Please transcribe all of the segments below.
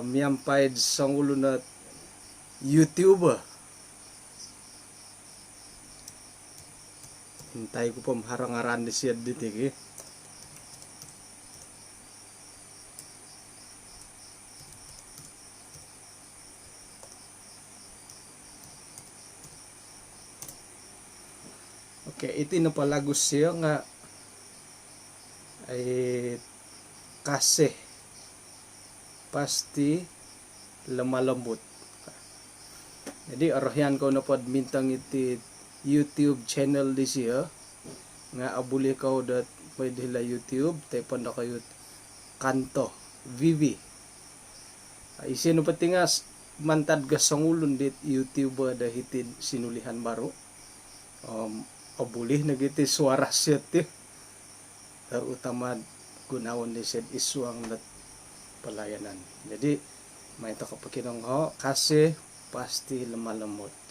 miyampay sang ulo na YouTuber. Hintay ko pa maharangaran di siya dito eh. Okay, iti na palagos siya nga ay kasi pasti lumalambot. Jadi arahyan ko na pod mintang iti YouTube channel di siya nga abuli ko dat pwede la YouTube tepan na kayo kanto Vivi. Ay sino pati nga mantad ka sangulon dit YouTuber da hitid sinulihan baro. Abuli nagiti suara siya ti. Terutama gunawan di siya isuang dat pelayanan. Jadi may ito kapakinong ho kasi pasti lumalamot.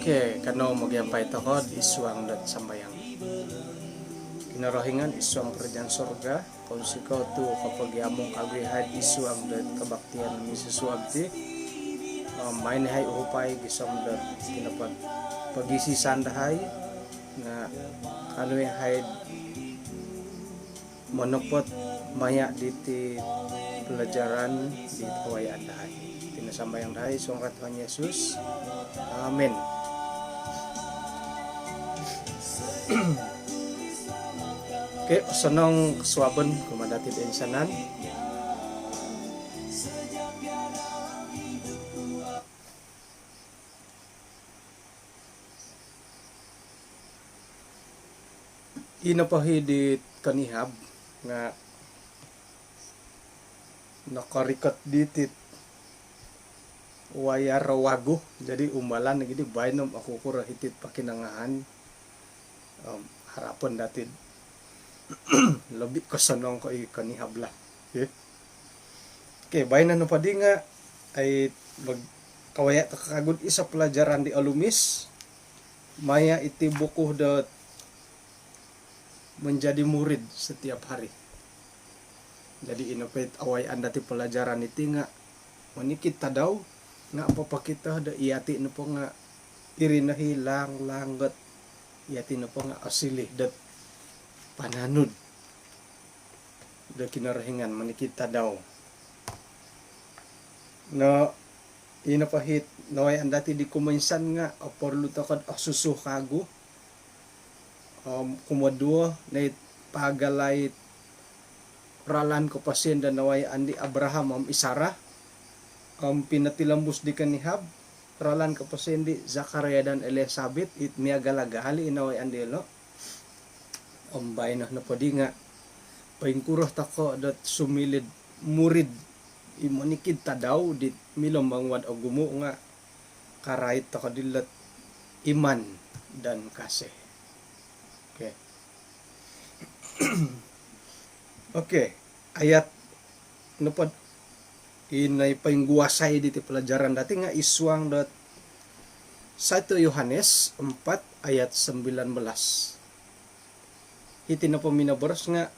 Okay, kano magyampay ito ko isuang dat sambayang kinarahingan isuang perjalanan surga kung sikaw to kapag yamong agwihad isuang dat kabaktian ng misusuagti may nahay upay gisang dat kinapag pagisisan dahay nga ano yung hide monopot maya diti pelajaran di kawayan dahay tinasambayang dahay isuang ratuhan Yesus. Amen. Okay, sanong swaben kumadati din sanan. Inapahidit kanihab nga nakarikat ditit wayarawago jadi umbalan na gidi bainom ako kura hitit pakinangahan harapan datin lebih kesenong ko kanihab lah. Okay, bainan no padi nga ay kawaya kakagud isa pelajaran di alumis maya iti buku dat menjadi murid setiap hari. Jadi inopet away anda ti pelajaran iti nga manikit tadaw nga apa pa kita da iati no po nga irina hilang langgat iati no po nga asilih dat pananud da kinarahingan manikit tadaw no inapahit naway anda ti di kuminsan nga aporlu takad asusuh kago kumadua na pagalay ralan ko pasin dan naway andi Abraham Isara pinatilambus di kanihab ralan ko pasin di Zakaria dan Elizabeth it miagalagahali inaway andi lo bay na padi nga paingkurah tako dat sumilid murid imanikid tadaw dit milambang wad agumo nga karait tako dilat iman dan kasih. Okay. Okay, ayat napad inay paingguasay diti pelajaran dati nga iswang dat 1 Yohanes 4 ayat 19. Iti na po minaboros nga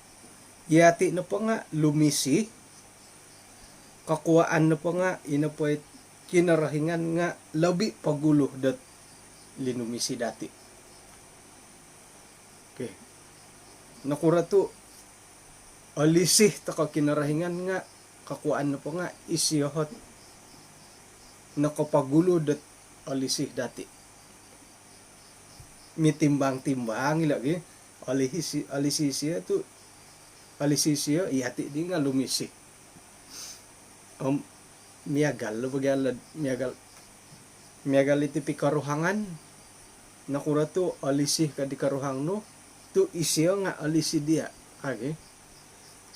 yati na po nga lumisi kakuaan na po nga ina po kinarahingan nga labi pagulo dat linumisi dati. Okay. Nakura to alisih taka kinarahingan nga kakuan na po nga isiyahot nakapagulo dat alisih dati mitimbang-timbang lagi alisisiya tu alisisiya iyati di nga lumisi miagal iti pikaruhangan nakura tu alisih ka di karuhang no tu isiya nga alisi dia age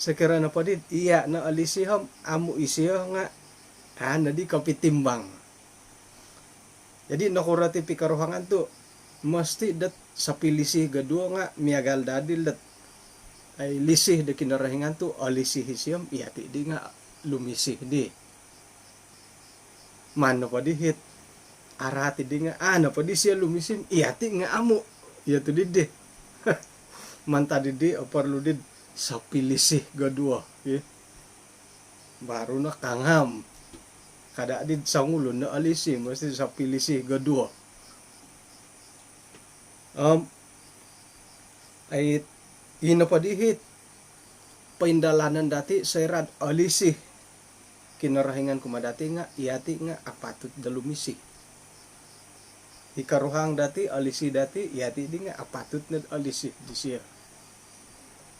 sekira na pa dit iya na alisiham amu isiya nga na di kapitimbang jadi nakura ti pikaruhangan tu mesti dat sa pilisih gadua nga miagal dadil dat ay lisih de kinarahingan tu alisih isiyam iyati di nga lumisih di mano pa di hit arati di nga na pa di siya lumisim iyati nga amu iyatu di di manta di di perlu di sa pilisih gadua baru na kangham kada di sangulun na alisi mesti sa pilisih gadua ay ina pa dihit paindalanan dati sayrad alisih kinarahingan kumadati nga iyati nga apatut dalumisi ikaruhang dati alisi dati iyati di nga apatut na alisi di siya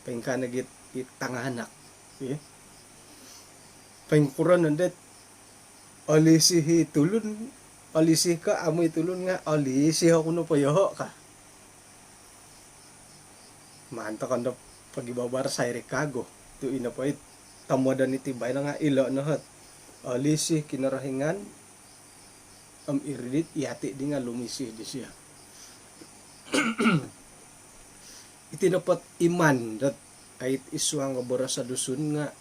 pengka nagit itanganak pengkuran nandet alisi hitulun alisi ka amoy tulun nga alisi ako no payoho ka manta kanda pagibabar sa Ricago tu ina pa it tamudan iti bay na nga ilo na hat alisi kinarahingan iridit iyati di nga lumisi di siya iti dapat iman dat ay iswang nga sa dusun nga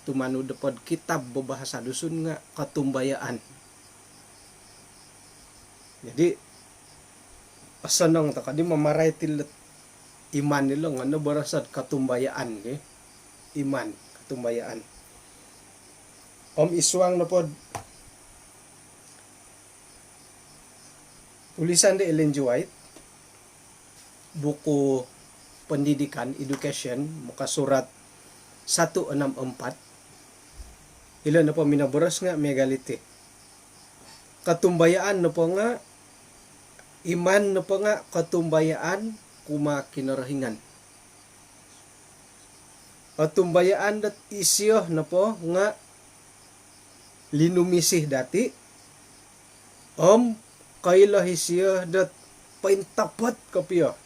tumano dapat kitab babahasa dusun nga katumbayaan jadi asanang takadi mamaray tilat iman nila nga nabarasad katumbayaan iman katumbayaan iswang na pod tulisan de Ellen G. White buku pendidikan education makasurat 164 ilan na po minabaras nga megalite katumbayaan na po nga iman na po nga katumbayaan kuma kinarahingan katumbayaan dat isyo na po nga linumisih dati kailahisyo dat paintapat kapiyo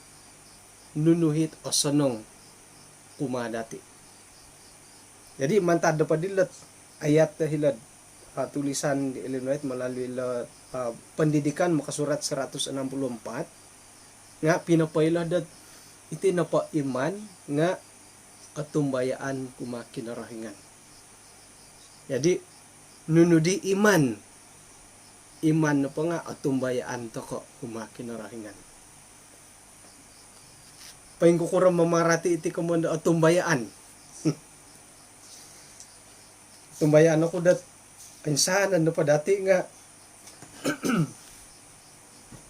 nunuhit o sanong kuma dati jadi mantad pa dilat ayat hilad tulisan di Illinois melalui pendidikan makasurat 164 nga pinapailah dat iti na pa iman nga katumbayaan kuma kinarahingan jadi nunudi iman na pa nga katumbayaan to ko kuma kinarahingan paingkukurang mamarati iti kumanda katumbayaan tumbayaan ako dat insanan na pa dati nga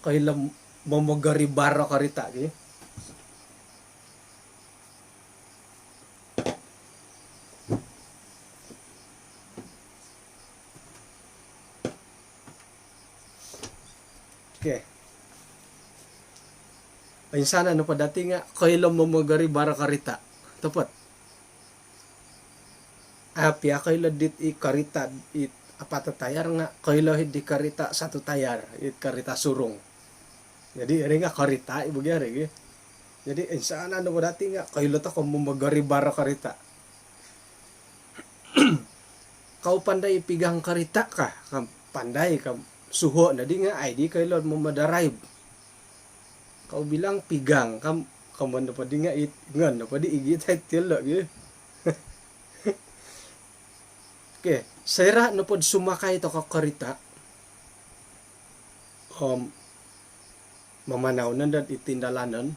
kailang mamagaribara karita okay insana no pa dati nga kailang mamagaribara karita tapat apya kailan dit i karita it apata tayar nga kailan di karita satu tayar it karita surong jadi eri nga karita ibugyari jadi insana no dati nga kailan ta ko mamagaribara karita kau pandai pigang karita ka pandai ka suho na di nga ay di kailan mo madarive kau bilang pigang kaman na pa di nga it ngan na pa di igit ay tila okay sayra no pod sumakay to ka karita mamanaw nandan itindalanan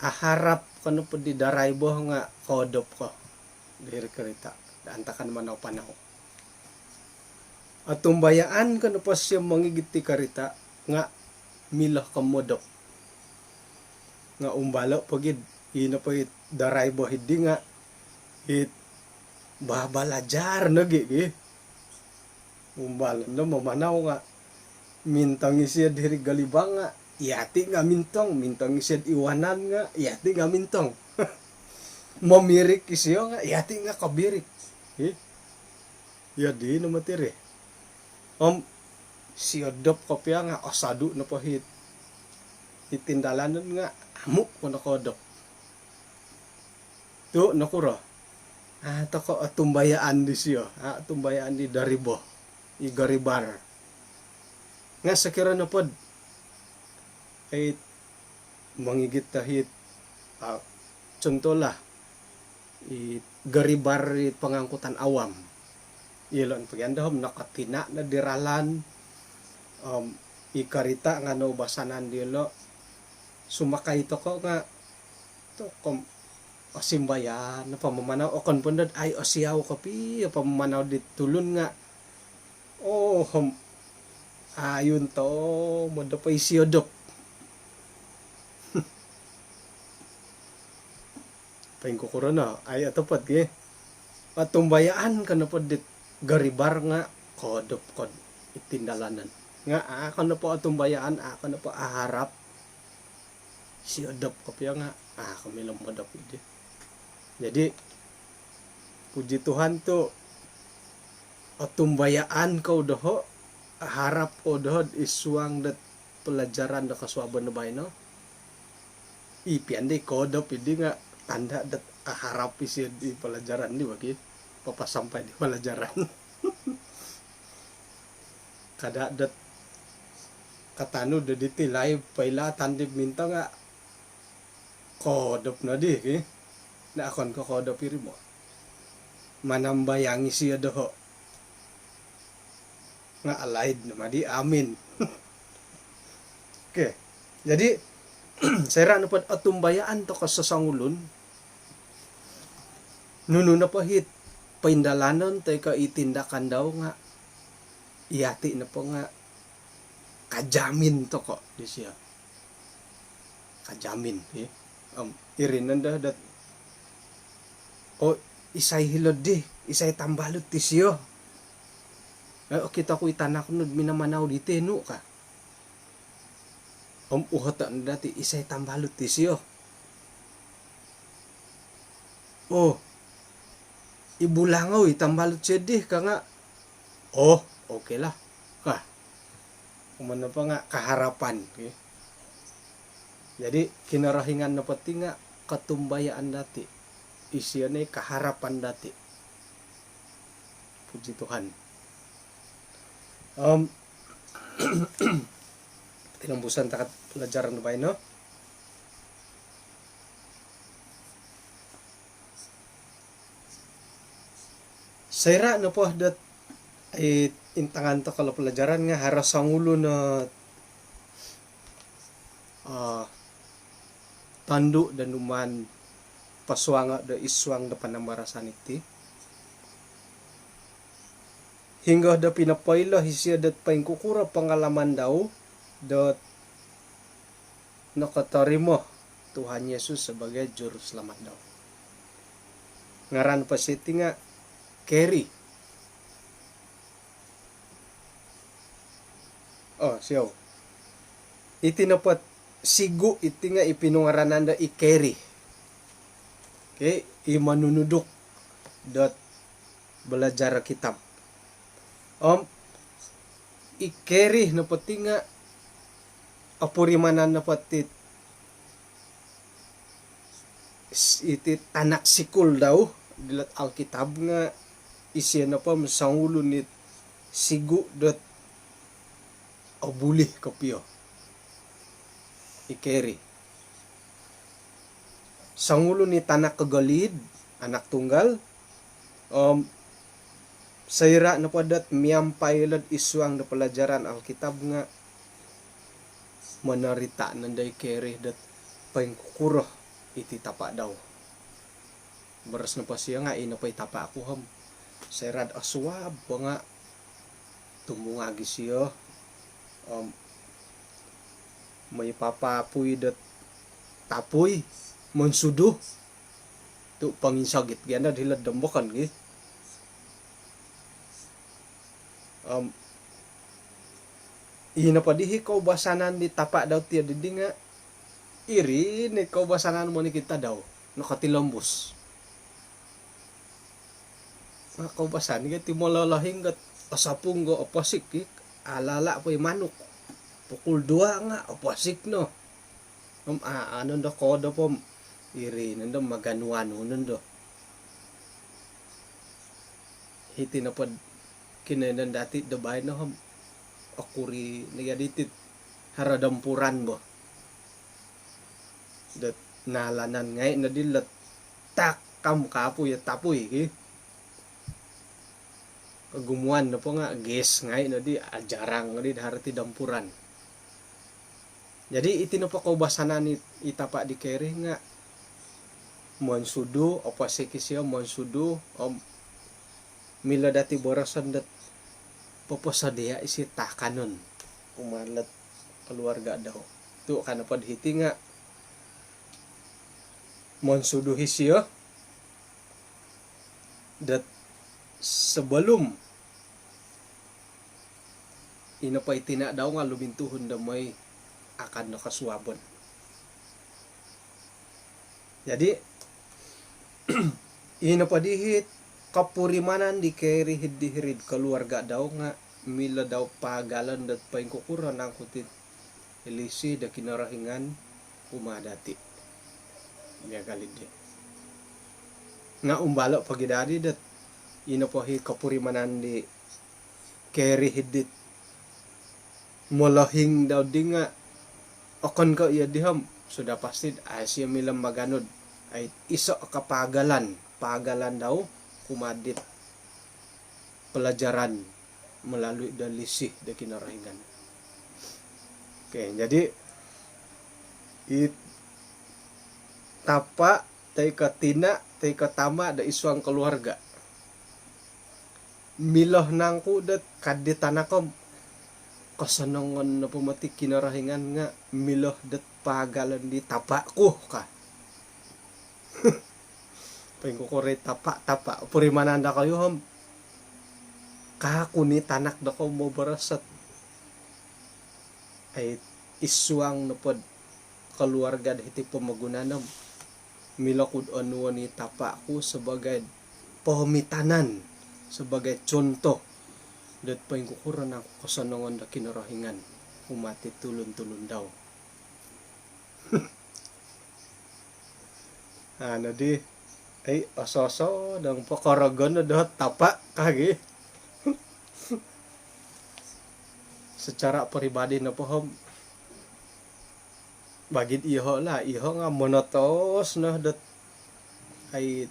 aharap kano pod di daraybo nga kodop ko diri karita daantakan manaw panaw at tumbayaan kano pa siya mangigiti karita nga milah kamodok nga umbalo pagid ina pa it daray bo hidi nga it babalajar na gi umbal no mamanaw nga mintang isya diri galibang nga yati nga mintang isya iwanan nga yati nga mintong mamirik isya nga yati nga kabirik ya di na matire siyodop kopya nga asadu na pahit itindalanan nga amuk ko nakodop to nakuro tako atumbayaan di siya atumbayaan di daribo igaribar nga sakira na pod ay mangigit tahit contoh lah garibar pangangkutan awam ilon pagandahom nakatina na diralan ikarita nga no basanan dilo sumakay to ko nga to simbayan na pamamanaw o konpondod ay siyaw kapi pamamanaw dit tulun nga ayun to modapay siyodop paing kukuro na ay atopad ki patumbayaan ka na po dit garibar nga kodop kod itindalanan nga ako na po atumbayaan ako na po aharap siyodop kapya nga kami lang modap jadi puji Tuhan to atumbayaan kau doho harap o doho isuang dat pelajaran da kaswaban na bay no ipian di kodop hindi nga tanda dat harap isi di pelajaran di bagi papasampai di pelajaran kada dat katanu da ditilay paila tandib minta nga kodop na di na akon ko kodop iri mo manambayangi siya doho nga alaid na madi amin okay jadi saya na pod atumbayaan to kasasangulon nuno na pahit paindalanon tay ka itindakan daw nga iyati na po nga kajamin to ko di siya kajamin irinan da dat isay hilod di isay tambalot ti siyo kita ko itanak nud minamanaw di teno ka uhatan dati isay tambalot ti siyo ibulangaw itambalot siya di ka nga okay lah kumano pa nga kaharapan jadi kinarahingan na pati nga katumbayaan dati isya na kaharapan dati puji Tuhan tinambusan takat pelajaran na ba no sayra na po dat ay intangan to kalau pelajaran nga haras ang ulo na tandu dan uman paswanga da iswang da panambarasan iti hingga da pinapayla hisya dat paing kukura pangalaman daw dat nakatarimo Tuhan Yesus sebagai juru selamat daw ngaran pasiti nga Kerry siyaw iti napat sigu iti nga ipinungaranan da i-carry okay imanunudok dot belajar kitab i-carry na pati nga apurimanan na pati iti tanak sikul daw dilat alkitab nga isya na pa masangulo nit sigu dot abuli kapyo i-carry sangulo ni tanak kagalid anak tunggal sayra na padat miyampaylad iswang na pelajaran alkitab nga manarita nanday carry dat paing kukuroh iti tapa daw beras na pa siya nga inapay tapa ako ham sayrad aswab nga tumungagi siya may papapuy dat tapoy monsuduh tu panginsagit ganda dilad dambakan gi ina padihi kau basanan di tapak daw tiya didinga iri ni kau basanan mo ni kita daw nakatilombos na kau basan ga ti molalahing gat asapung go opasik ki alala pa manuk pukul 2 nga opasik no ano do kodo po iri nando maganuano nando hiti na pod kinainan dati dabay no ham akuri nagaditit haradampuran bo dat nalanan ngay na dilat takam kapoy at tapoy ki kagumuan na po nga ges ngay na di ajarang na di harati dampuran jadi iti na po kaubasanan itapa di kere nga monsudu o pasikisyo monsudu o mila dati borasan dat poposadea isi takanon umalat keluarga daw tu kana pod hiti nga monsudu hisyo dat sebelum ina pa itina daw nga lumintuhon damay akan nakasuwabon jadi ina pa dihit kapurimanan di keri hiddihirid keluarga daw nga mila daw pagalan dat paingkukuran ang kutit ilisi da kinarahingan umadati niya galid di nga umbalo pagidari dat inapahi kapurimanan di keri hiddit molahing daw di nga akon ka iya diham sudah pasti asya milam maganod ay iso kapagalan daw kumadit pelajaran melalui dalisih da kinarahingan. Oke, jadi tapa tay katina tay katama da iswang keluarga. Miloh nangku dat kaditanakom kasanangan na pumati kinarahingan nga miloh dat pagalan di tapaku ka. Pengkukure tapa purimanan da kayo ham kakuni tanak da ko mo barasat ay iswang na pod keluarga dahiti pamagunanam milakud anuan ni tapaku sebagai pahomitanan sebagai contoh dat pengkukuran ako kasanangan da kinarahingan umati tulun-tulun daw ano di ay asoso dang pakaragan na dahat tapa kagi secara pribadi na paham bagid iho nga monotos na dat ay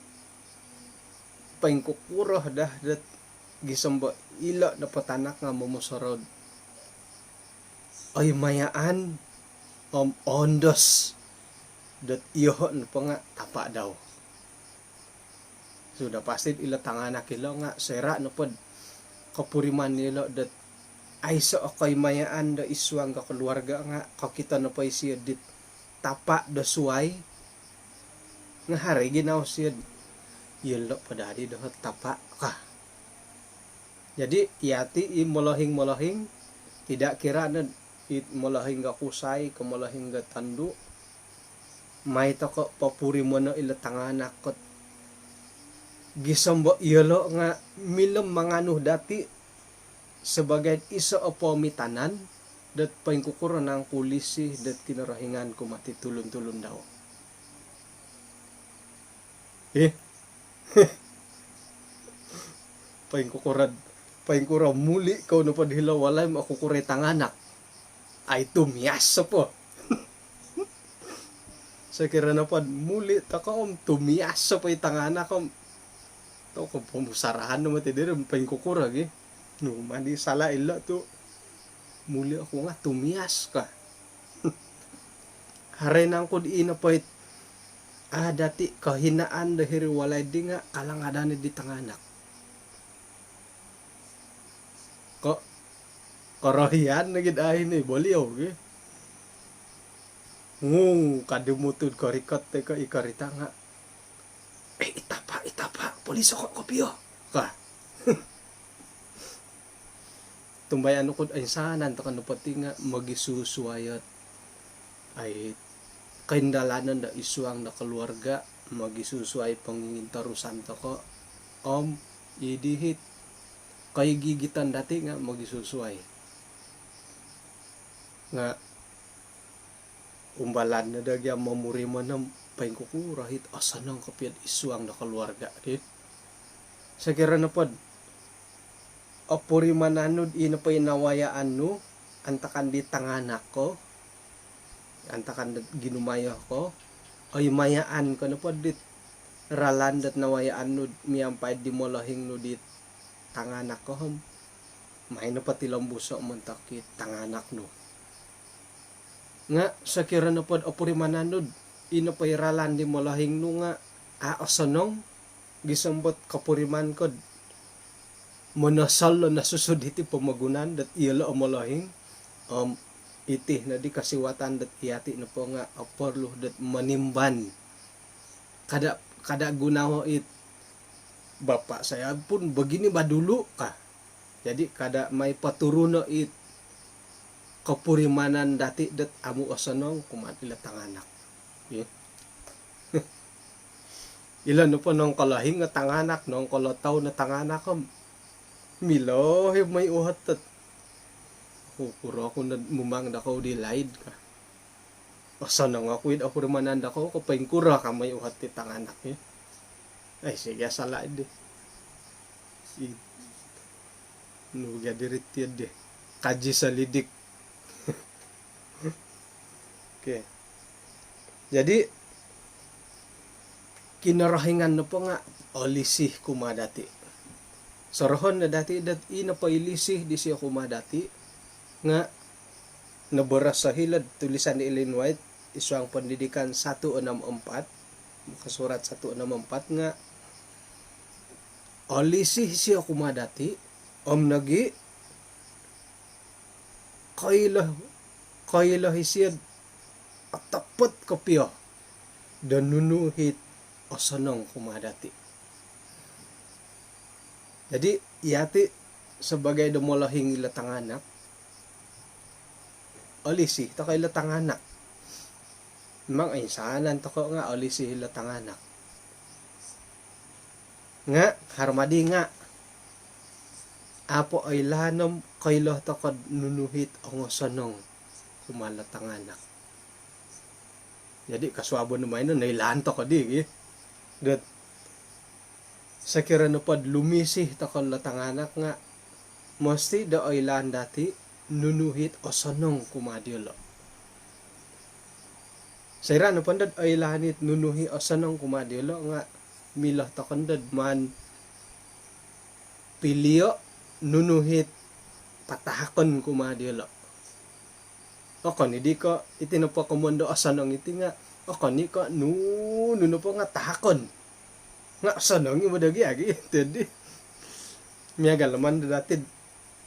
pengkukurah dah dat gisamba ila na patanak nga mamusarod ay mayaan ondos dat iho na pa nga tapa daw sudah pasti ila tangana kilo nga sera no pod kapuriman nilo dat ay sa okay mayaan da iswang ka keluarga nga kakita na pa siya dit tapa da suway nga hari ginaw siya yelo padadi da tapa ka jadi yati molahing tidak kira na molahing ga kusay kamolahing ga tandu may to ko papuri mo na ila tangana kot gisamba yelo nga milam manganuh dati sebagai isa opomitanan dat pengkukuran ng polisi dat kinarahingan ko mati tulun-tulun daw pengkukuran muli kau na padhilaw walay makukure tanganak ay tumiyas po sa kira na pad muli takom tumiyas pa itanganak kom to kung pumusarahan naman tidiri pengkukurag no mandi sala illa to muli ako nga tumiyas ka hare nang ko di inapait dati kahinaan dahiri walay di nga kalangadan di tanganak ko karahian na gidahin boliaw kadumutud ko rikot te ko ikarita nga. Itapa, polis ako kopyo. Ka. Tumbayan ko ay sanan to kanu pati nga magisusuayat ay kaindalanan da isuang na keluarga magisusuay pangingin tarusan to ko idihit kay gigitan dati nga magisusuay nga umbalan na dagya mamuri mo ng paingkukurahit asan ang kapiat isuang na keluarga dit sa kira na pod apuri mananud ina pa inawayaan no antakan di tanganak ko antakan ginumaya ko ay mayaan ko na po dit ralandat nawayaan no miyampay di molahing no dit tanganak ko may na pati lambuso mantakit tanganak no nga sa kira na po apuri mananud ina pa iralan di molahing no nga asanong gisambot kapuriman ko monasal na susud iti pamagunan dat iyala amalahing iti na di kasiwatan dat iyati na po nga aporlo dat manimban kada gunaho it bapak saya pun begini badulu ka jadi kada may paturuno it kapurimanan dati dat amu asanong kumatila tanganak yeah. Ilan no po nung kalahing nga tanganak nung kalataw na tanganak Milo, may uhat at kukuro ako na mumang na ko di laid ka. Asa na nga kuid ako rimanan na ko, kapain kura ka may uhat ti tanganak eh. Ay, sige, sa laid eh. Si nuga diritid eh. Kaji sa lidik. Okay. Jadi, kinarahingan na po nga, olisih kumadati. Sorohon na dati dat ina pailisih di siya kumadati nga nabaras sa hilad tulisan ni Ellen White isuang pendidikan 164 makasurat 164 nga olisih siya kumadati nagi kailah siya atapot kopyo dan nunuhit asanong kumadati. Jadi iyati sebagai domolahing ilatanganak olisi to kay ilatanganak mang ay sanan to ko nga olisi ilatanganak nga harmadi nga apo ay lanom kaylo to ko nunuhit ang sanong kumalatanganak jadi kaswabo naman no nailan to ko di dat sa kira na pod lumisih takon latanganak nga mesti da oilan dati nunuhit o sanong kumadilo. Sa ira na pandad oilanit nunuhi o sanong kumadilo nga milah takon dad man pilio nunuhit patahakon kumadilo. O hindi ko itinapo komondo o sanong iti nga o ni ko nuno po nga tahakon. Nga sanong yung madagi jadi miyagal naman dati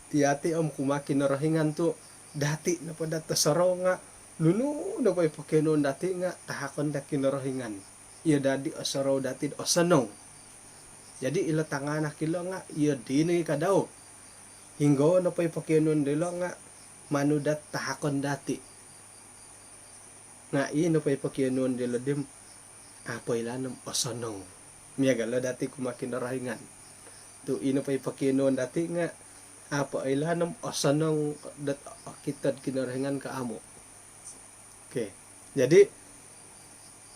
tiyati kumakin na rahingan to dati na pa dati saraw nga nuno na pa ipakinon dati nga tahakon da kinarahingan iya dadi asaraw dati sanong jadi ila tangana kilo nga iya dini kadaw hinggo na pa ipakinon dilo nga manudat tahakon dati nga iya na pa ipakinon dilo dim apoy lanam sanong miyagala dati kumakin na rahingan to ino pa ipakinon dati nga apa ay lanam asanong dat kitad kinarahingan ka amo okay jadi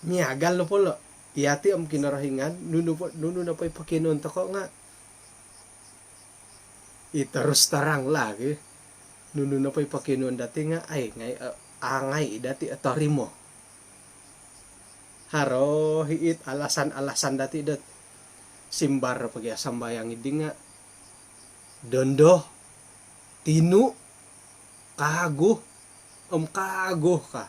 miyagal na polo iyati kinarahingan nuno na pa ipakinon tako nga iterus tarang lagi nuno na pa ipakinon dati nga ay ngay angay dati atarimo haro hiit alasan dati dat simbar pagi sambayang idi nga dondo tinu kago kago ka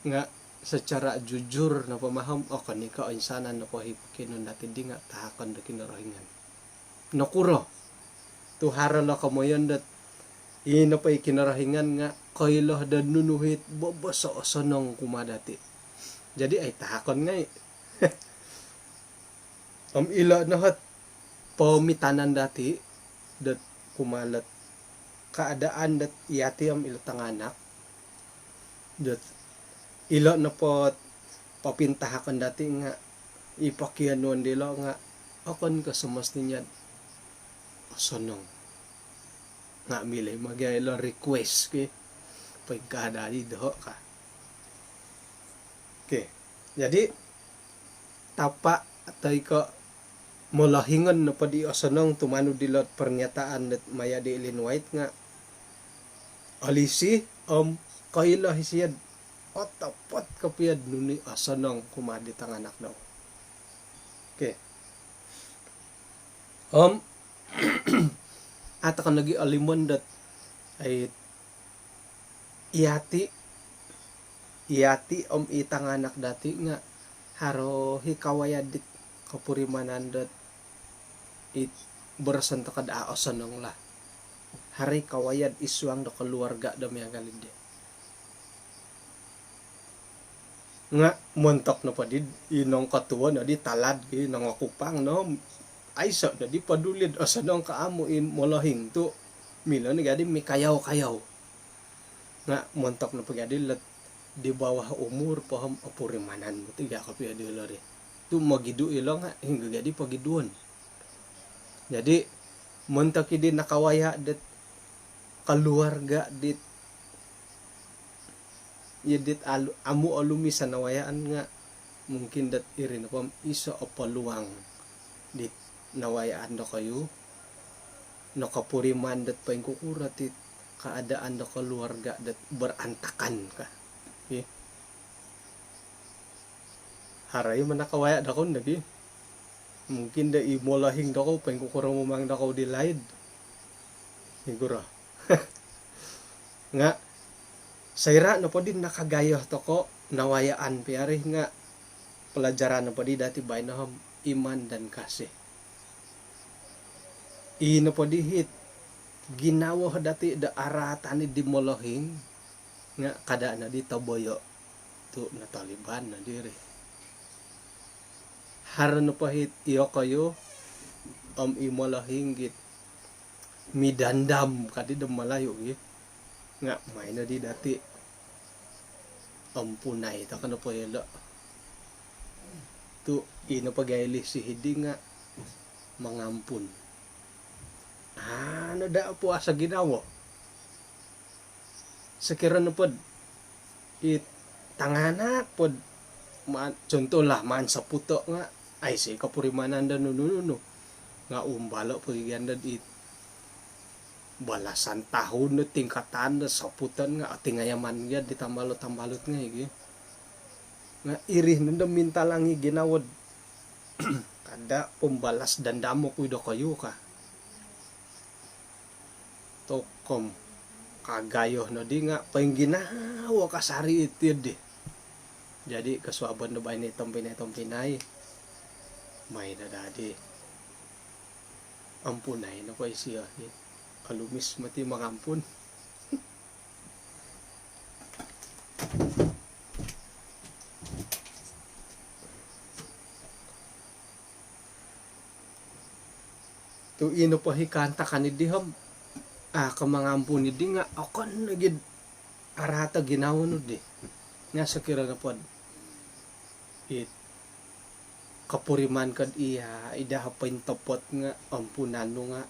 nga secara jujur na pamaham kanika insanan na pahipakinon dati di nga tahakan da kinarahingan nakuro tuhara na kamoyan dat ino pa ikinarahingan nga kailah dan nunuhit boboso sonong kumadati. Jadi ay tahakon ngay. Ila nahat pamitanan dati dat kumalat keadaan dat iati ila tanganak dat ila na pot papintahakan dati nga ipakianuan dilo nga akon ka semestinya sonong nga milay magaylo request ke pagkada di doho ka. Oke. Jadi tapa atay ka molahingan na pa di asanong tumano dilot pernyataan dat maya di Ellen White nga alisi kaila hisiyad otapat kapiyad nuni asanong kumadi tanganak daw. Okay. Ata kan lagi alimon dat ay iati itanganak dati nga haro hikawayad dit kapurimanan dat it berasan takad aosanong lah hari kawayad isuang do keluarga da may galinde nga montok na pa di inong katuwa na di talad ki nangakupang no ay sa na di padulid asanong kaamo in molahing to mila ni gadi may kayaw nga montok na pa gadi lat di bawah umur paham apurimanan mo tiga kapi adi lari tu magidu ilo nga hingga gadi pagiduan. Jadi montok di nakawaya dat keluarga dit yedit amu alumi sa nawayaan nga mungkin dat irin pam iso paluang dit nawayaan do kayo nakapuriman dat paing kukurat it keadaan do keluarga dat berantakan ka. Okay. Haray man nakawaya dakon lagi mungkin da imolahing dako paing kukurang umang dako di laid siguro nga sayra na po din nakagayo toko nawayaan piari nga pelajaran na po di dati bay na iman dan kasih ino po di hit ginawa dati da aratan di molahing nga kada na di taboyo tu na Taliban na diri haran pa hit iyo kayo imolahing git midandam kadi da malayo git nga may na di dati punay ta kano po yelo tu ino pagayli si hidi nga mangampun ano da po asa ginawa sekira na pod it tanganak pod contoh lah man sa puto nga ay si kapurimanan da nununo nga umbalo po ganda it balasan tahun na tingkatan na saputan nga ating ayaman nga di tambalot nga higi nga irih nanda minta langi ginawad kada pembalas dandamo kuido kayo ka tokom kagayo no di nga paing ginawa kasari itid di jadi kasuaban na ba ni tompinay may na dadi ampunay na pa siya kalumis mati mangampun. Tu ino pa hikanta kanidiham kamangampun idi nga akon nagid arata ginawa no di nga sakira na pod it kapuriman kad iya idahapain topot nga ampunano nga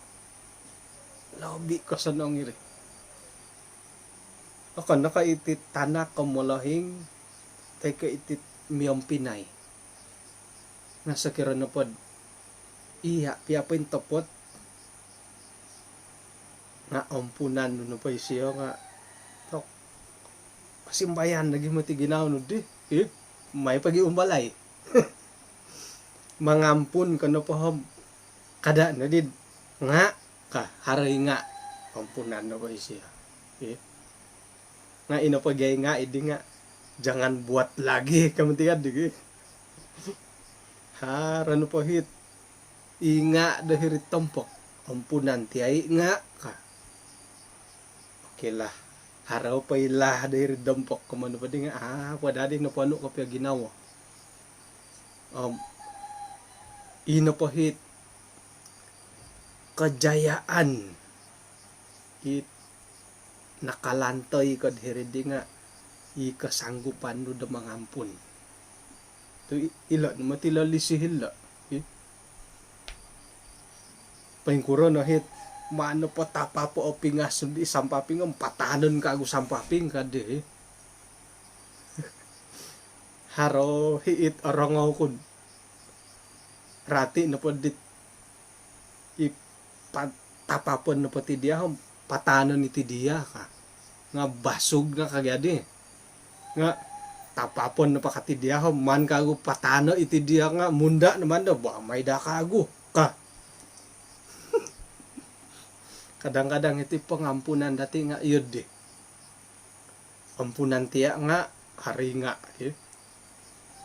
labi ka sa nang iri akan nakaitit tanak kamulahing tay kaitit miyang Pinay nga sakira na pod iya piyapain topot nga ampunan no pa siya nga tok pasimbayan lagi mati ginaw no di may pagi-umbalay mangampun kano paham kada na did nga ka haray nga ampunan na pa siya nga inapagay nga idi nga jangan buat lagi kamuntikan di harano pa hit inga dahiri tompok ampunan tiay nga ka okay lah haraw pa ilah dari dampok kumano pa di nga padadi no pano ko pya ginawa inapahit kejayaan it nakalantoy kad heredi nga i kasanggupan no da mangampun tu ila no matila lisihila paingkuro no hit mano po tapa po opingas di sampaping patanon kago sampaping kade haro hiit orongaw kun rati no po dit tapapon no po ti dia patanon iti dia ka nga basog nga kagadi nga tapapon no pa kati dia man kago patano iti dia nga munda naman do ba may da kago ka kadang-kadang iti pangampunan dati nga iyod di ampunan tiya nga hari nga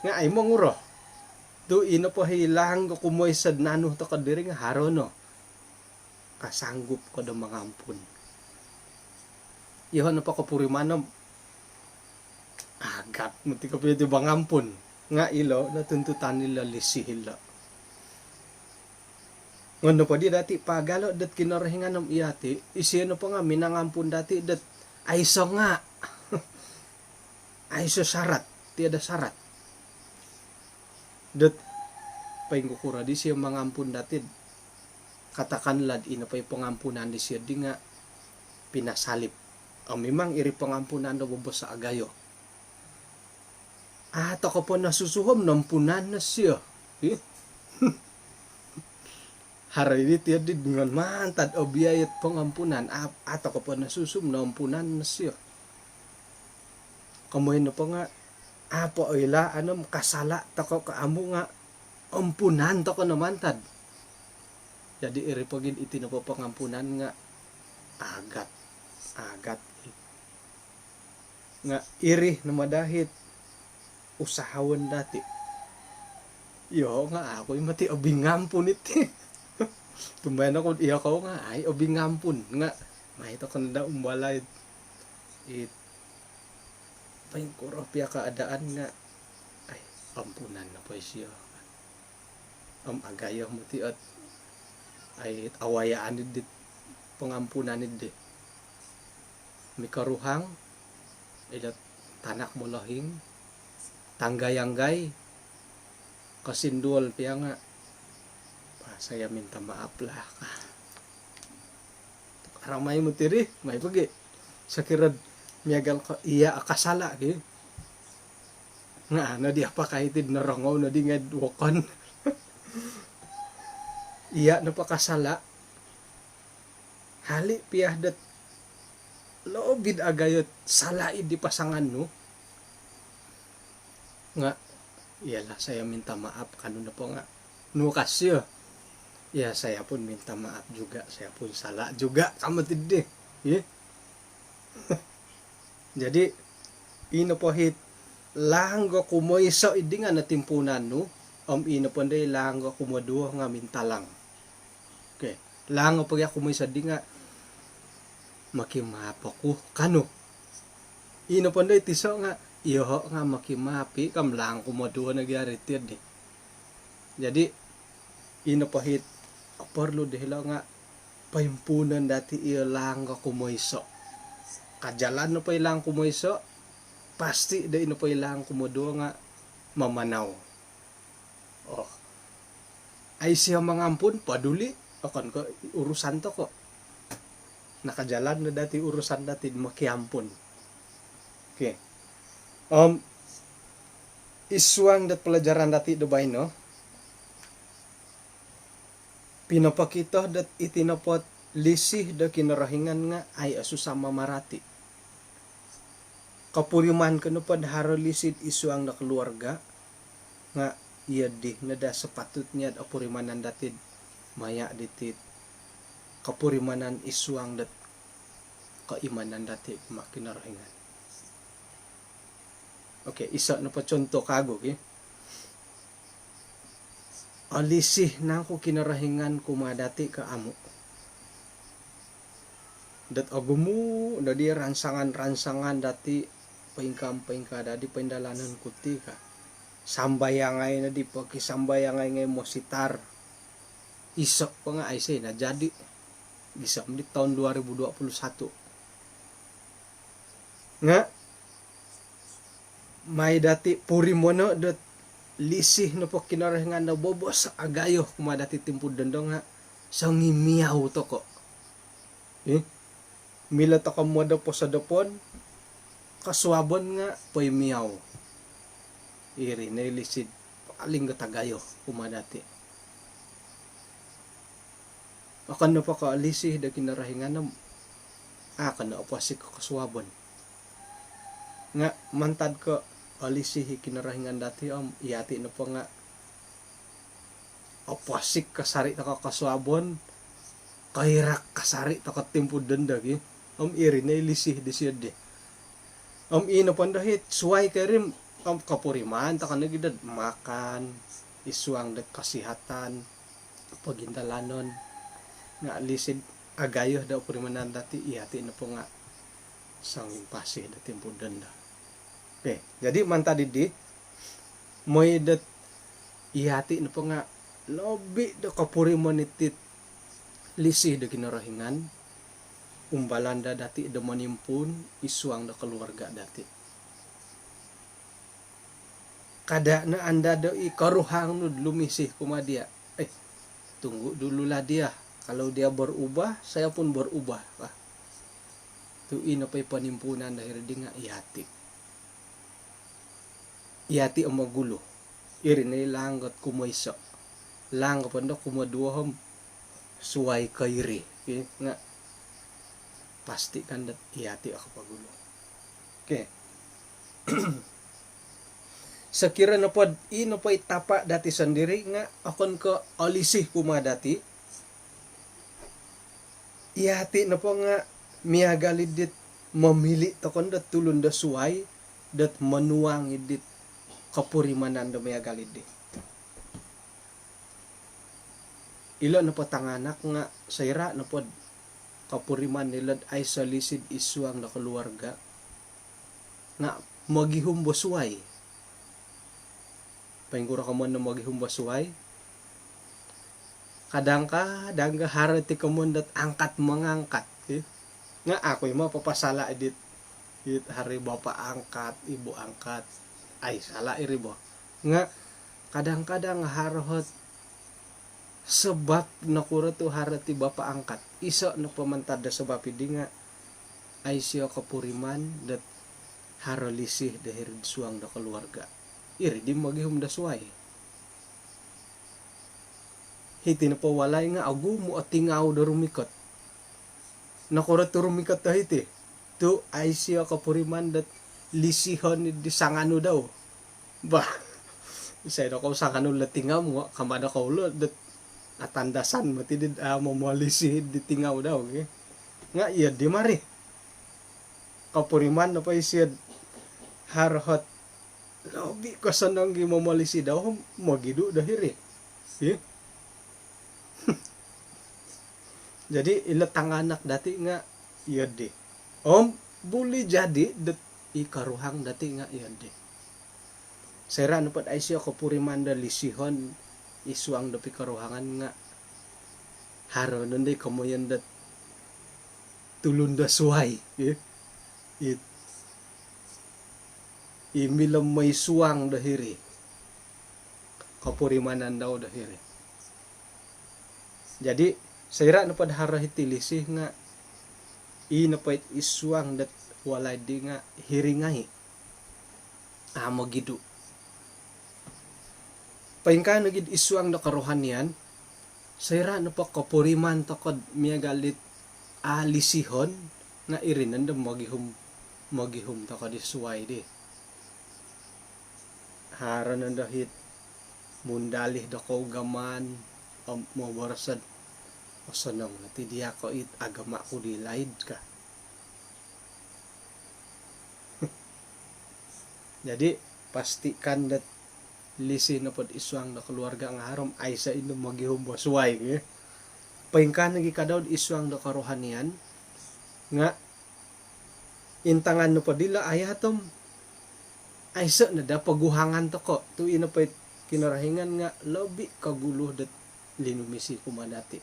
nga ay mo nguro do ino po hilang ko kumoy sad nano to kadiri nga haro no kasanggup ko do mangampun iyon na pa kapurimanom agat muti ko pwede mangampun nga ilo natuntutan nila lisihila ngono pa di dati pagalo dat kinarahingan ng iyati isino pa nga minangampun dati dat ayso nga ayso syarat tiada syarat dat paingkukura di siya mangampun dati katakanlah ina pa'y pangampunan di siya di nga pinasalip memang iri pangampunan do bubos sa agayo ato ko po nasusuhom nampunan na siya hari ini tiya di dengan mantad o biyayat pangampunan ato ko po nasusum nampunan na siya kamuhin na po nga apo ila kasala tako kaamu nga ampunan tako namantad jadi iri pagin iti na po pangampunan nga agat nga iri na madahit usahawan dati yo nga ako mati obingampun iti tumayan ako iya ko nga ay obingampun nga mahito ka na umbalay it paingkuro pia kaadaan nga ay ampunan na po siya agayo mo ti at ay awayaan dit pangampunan dit mikaruhang ilat tanak mo lahing tanggayanggay kasindol piya nga saya minta maaf lah ramay mo tiri may pagi sakirad miyagal ko iya akasala nga na di apa kahitid na rangaw na di nga wakon iya na pakasala hali piyah dat loobid agayot salaid di pasangan no nga iyalah saya minta maaf kanuna po nga nukasyo ya saya pun minta maaf juga saya pun salah juga kamu tidak jadi ino po hit langgo kumoiso idi nga natimpunan no ino po day langgo kumoduo nga mintalang okay langgo pag kumoiso di nga makimapaku kano ino po day tiso nga iyo nga makimapi kam lang kumoduo nagyaritir di jadi ino po hit perlu dihila nga paimpunan dati iyo langgo kumoiso kajalan no pa ilang kumoiso pasti da ino pa ilang kumodo nga mamanaw ay siya mangampun paduli akan ko urusan to ko nakajalan na dati urusan dati makiampun okay iswang dat pelajaran dati do bay no pinapakita dat itinapot lisih da kinarahingan nga ay asusama marati kapuriman kano pa haro lisid isuang na keluarga nga iya di nada sepatutnya apurimanan datid maya ditit kapurimanan isuang dat kaimanan dati makinarahingan okay isa na pa contoh kago alisih na ko kinarahingan kumadati ka amo dat agumu da dia ransangan dati paingka dadi pendalanan kuti ka sambayangay na di paki sambayangay ngay mo sitar isok pa nga ay say na jadi bisa di tahun 2021 nga may dati puri mo no dat lisih no po kinarahingan na bobos sa agayo kuma dati timpud dendong nga sa ngimiyaw to ko mila to ka mo po sa dapon kaswabon nga poy miyaw iri na ilisid paling gatagayo kuma dati akan na pa ka alisih da kinarahingan na akan na apasik ko kaswabon nga mantad ko alisih kinarahingan dati iyati na pa nga apasik kasari ta ka kaswabon kairak kasari ta ka timpud dendag iri na ilisih di siya de ino pandahit suway karim kapuriman ta ka nagidad makan isuang dat kasihatan pagindalanon nga lisid agayo daw purimanan dati iyati na po nga sanging pasih dati pudanda okay jadi manta didi moy dat iyati na po nga lobi da kapuriman itit lisih da kinarahingan umbalanda dati da manimpun isuang da keluarga dati kada na anda da ikaruhang nud lumisih kumadia tunggu dulu lah dia kalau dia berubah saya pun berubah lah tu ina pay panimpunan dahil di nga iyati ang magulo iri na langgot kumayso lang kapanda kumaduham suway kairi nga pasti kan dat iyati ako pagulo okay sekira na pod ino pay tapa dati sandiri nga akon ko alisih kuma dati iyati na po nga miyagalid dit mamili takon dat tulun da suway dat manuang idit kapurimanan da miyagalid dit ilo na po tanganak nga sayra na po kapuriman nilad ay salisid isuang na keluarga nga magihumbo suway paingkura ka man na magihumbo suway kadang harati ka mo dat angkat mangangkat nga ako'y mapapasala edit hari bapak angkat ibu angkat ay sala iribo nga kadang harot sebab nakura tu harati bapak angkat iso na pamantad da sebab idi nga ay siya kapuriman dat haralisih dahil suang da keluarga iri di magihum da suway hiti na pawalay nga agu mo atingaw da rumikot nakura tu rumikot da hiti tu ay siya kapuriman dat lisihon di sangano daw bah isay na ko sangano latingaw mo kamada ka ulo dat atandasan matidid mamalisi di tingaw daw nga iya di mari kapuriman na pa isiyad harhot lobi ko sanang mamalisi daw magidu dahiri jadi ilatang anak dati nga iya di boleh jadi dat ikaruhang dati nga iya di sera nupat ay siya kapuriman da lisihon isuang dapi karuhangan nga haro nanday kamoyan dat tulun da suway imilam may suwang dahiri kapurimanan daw dahiri jadi sayra na padhara hitilisih nga inapait isuang dat walay di nga hiringay magidu paingka nagid isuang na karuhanian sayra na pa kapuriman takod miyagalit alisihon nga irinan da magihum takod isuway di haran na dahit mundalih da ko gaman mabarasad o sanong nati diya ko it agama ko di laid ka jadi pastikan dat lisi na pod isuang na keluarga nga harom ay sa ino magihum basuway paingka nagi kadawd isuang na karohanian nga intangan no padila ayatom aysa na da paguhangan to ko tu ina pa kinarahingan nga labi kagulo dat linumisi kumadati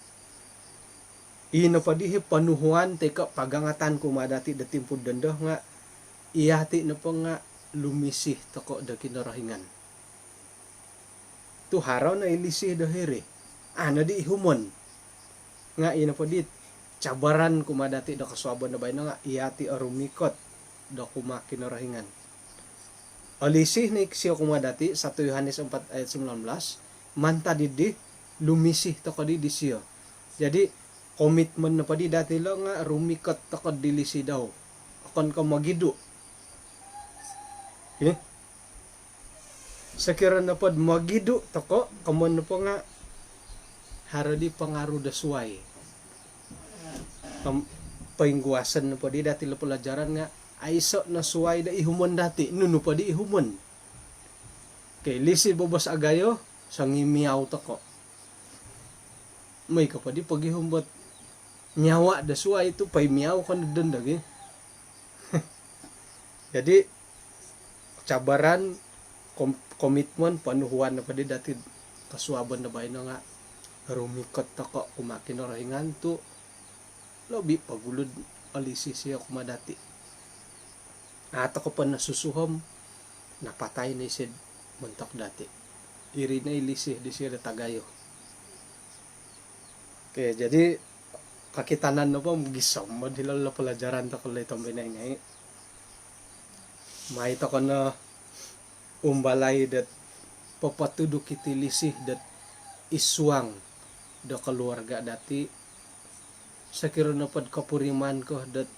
ina padihi panuhuan teka pagangatan kumadati datimpud dendoh nga iyati na pa nga lumisih to ko da kinarahingan tu haraw na ilisih dahiri ana di ihumon nga ina padit cabaran kumadati da kaswaban na bayno nga iyati arumikot da kuma kinarahingan alisih ni siya kumadati 1 Yohanes 4 ayat 19 manta didi lumisih to kadi di siya jadi komitmen na padi dati lo nga rumikot to kadi lisi daw akon ka magidu sekira na pod magidu to ko kamon na po nga haradi pangaruh da suway paingguasan na padi dati lo pelajaran nga aiso na suway da ihumon dati nuno pa di ihumon kay lisi bobos agayo sang imiyaw to ko may ka pa di paghihumbot nyawa da suway ito pay miyaw ka nagdandag jadi cabaran komitmen panuhuan na pa di dati kasuaban na bayi na nga rumikot to ko kumakin orahingan to lobi pagulod alisi siya kumadati ato ko pa nasusuhom napatay na isid muntok dati iri na ilisi di siya tagayo kaya jadi kakitanan na po gisom mo dilal na pelajaran to kulay itong binay ngay may to ko na umbalay dat papatudok iti lisih dat iswang da keluarga dati sakiro na pad kapuriman ko dat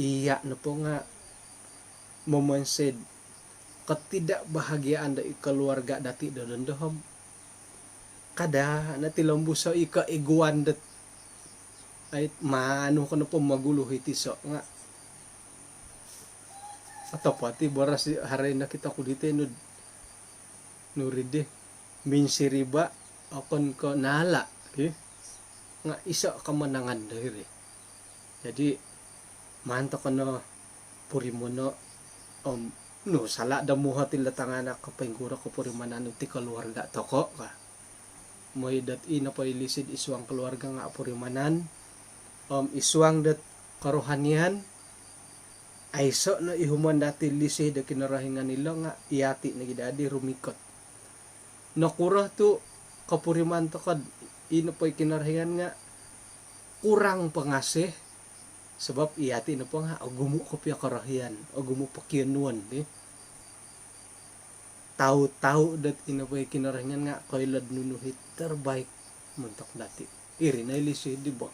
iya na po nga momonsid ketidakbahagiaan da keluarga dati da dendahom kada na tilambuso ika iguan dat ay maano ko na po magulo iti so nga atau pati boras haray na kita ko dito nuride minsiriba akon ko nala nga isa kamanangan dahiri jadi manto ko no purimono no sala da muha ti latangana kapaingura ko purimanan ti keluarga toko ka moy dat ina pa ilisid iswang keluarga nga purimanan iswang dat karohanian aiso na ihuman dati lisih da kinarahingan nila nga iyati na gidadi rumikot nakura to kapuriman to kad ina pa kinarahingan nga kurang pangasih sebab iyati na po nga agumo ko piya karahian agumo pa kianuan tau dat ina pa kinarahingan nga kailad nunuhit terbaik muntok dati iri na ilisih di ba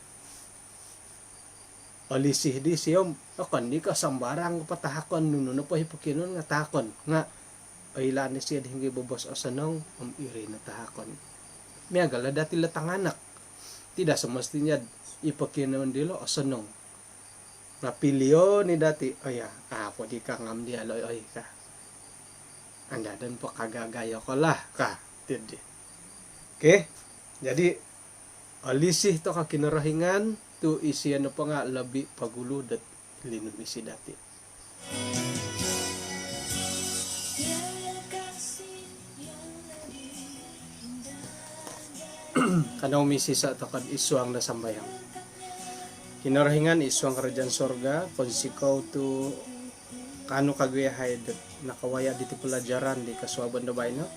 alisih di siyom akan di ka sambarang patahakon nuno na pahipakinon nga takon nga ayla ni siya hinggi bobos asanong iri na tahakon miagala dati latanganak tidak semestinya ipakinon dilo asanong napilyo ni dati oya po di ka ngam dia loy oy ka anda dan po kagagayo ko lah ka tidi okay jadi alisih to ka kinarahingan tu isian na pa nga labi pagulo dat linumisi dati kanaw misi sa takad iswang na sambayang kinarahingan iswang kerajaan sorga konsikaw tu kano kagayahay dat nakawaya diti pelajaran di kaswaban da bayno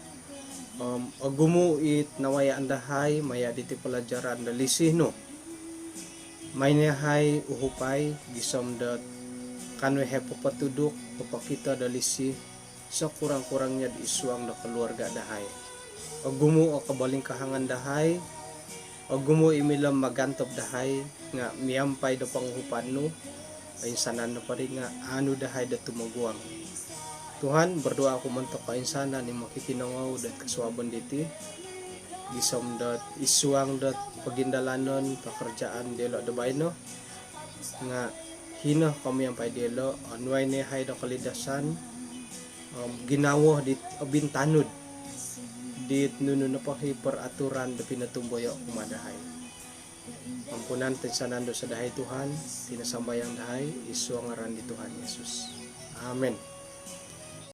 agumo it nawaya andahay maya diti pelajaran da lisih no may niyahay uhupay gisom dat kanwe hepo patudok papakita dalisi sa kurang-kurangnya di iswang da keluarga dahay agumo o kabaling kahangan dahay agumo imilam magantop dahay nga miyampay da panguhupan no ay insanan na pa rin nga ano dahay da tumaguang Tuhan berdoa ako mantok ka insana ni makikinangaw dat kaswaban diti gisom dat iswang dat pagindalanon pakerjaan delo da bayno nga hino kami ang pay delo anway ni hay da kalidasan ginawo dit bintanod dit nuno na pa hiperaturan da pinatumboyo kumadahay Ampunan tinsanando sa dahay Tuhan, tinasambayang dahay, isu ang ngaran ni Tuhan Yesus. Amen.